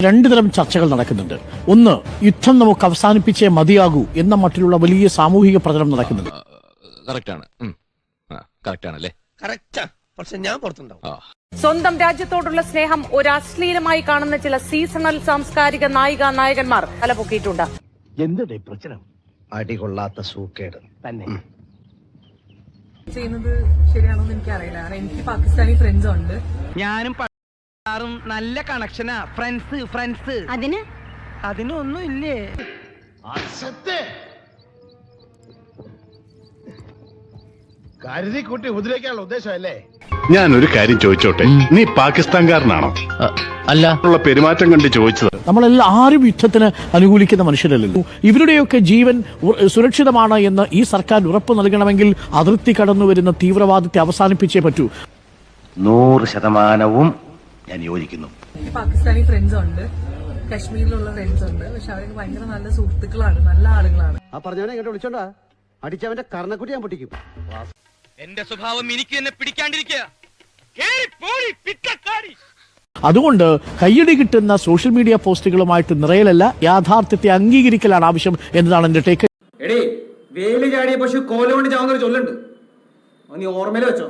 രണ്ട് തരം ചർച്ചകൾ നടക്കുന്നുണ്ട്. ഒന്ന്, യുദ്ധം നമുക്ക് അവസാനിപ്പിച്ചേ മതിയാകൂ എന്ന മട്ടിലുള്ള വലിയ സാമൂഹിക പ്രചരണം നടക്കുന്നുണ്ട്. സ്വന്തം രാജ്യത്തോടുള്ള സ്നേഹം ഒരു അശ്ലീലമായി കാണുന്ന ചില സീസണൽ സാംസ്കാരിക നായകന്മാർ തലപൊക്കിയിട്ടുണ്ട്. എന്തുടെ പ്രശ്നം? അടികൊള്ളാത്ത സൂക്കേട് തന്നെ. ചെയ്യുന്നത് ശരിയാണോന്ന് എനിക്കറിയില്ല. എനിക്ക് പാകിസ്ഥാനി ഫ്രണ്ട്സ് ഉണ്ട്. ഞാനും നല്ല കണക്ഷനാ. ഫ്രണ്ട്സ് അതിനൊന്നും ഇല്ലേ? കരുതി കൂട്ടി ഉപദ്രവിക്കാനുള്ള ഉദ്ദേശമല്ലേ? ഞാനൊരു കാര്യം ചോദിച്ചോട്ടെ, നീ പാകിസ്ഥാൻകാരനാണോ? അല്ല, പെരുമാറ്റം കണ്ട് ചോദിച്ചത്. നമ്മളെല്ലാവരും യുദ്ധത്തിന് അനുകൂലിക്കുന്ന മനുഷ്യരല്ലല്ലോ. ഇവരുടെയൊക്കെ ജീവൻ സുരക്ഷിതമാണ് എന്ന് ഈ സർക്കാർ ഉറപ്പ് നൽകണമെങ്കിൽ അതിർത്തി കടന്നു വരുന്ന തീവ്രവാദത്തെ അവസാനിപ്പിച്ചേ പറ്റൂ. 100% ഞാൻ യോജിക്കുന്നു. എനിക്ക് പാകിസ്ഥാനി ഫ്രണ്ട്സ് ഉണ്ട്, കശ്മീരിലുള്ള ഫ്രണ്ട്സ് ഉണ്ട്. പക്ഷെ അവരൊക്കെ ഭയങ്കര നല്ല സുഹൃത്തുക്കളാണ്, നല്ല ആളുകളാണ്. ആ പറഞ്ഞവനെ ഇങ്ങോട്ട് വിളിച്ചോണ്ടാ അടിച്ചവന്റെ കർണക്കുട്ടി ഞാൻ പൊട്ടിക്കും. എന്റെ സ്വഭാവം എനിക്ക് തന്നെ പിടിക്കാണ്ടിരിക്കുക. അതുകൊണ്ട് കയ്യടി കിട്ടുന്ന സോഷ്യൽ മീഡിയ പോസ്റ്റുകളുമായിട്ട് നിറയലല്ല, യാഥാർത്ഥ്യത്തെ അംഗീകരിക്കലാണ് ആവശ്യം എന്നതാണ് എന്റെ ടേക്ക്. എടേ, വേലി ചാടിയ പശു കോല കൊണ്ട് ചാവുന്നൊരു ചൊല്ലുണ്ട്, നീ ഓർമ്മയിൽ വെച്ചോ.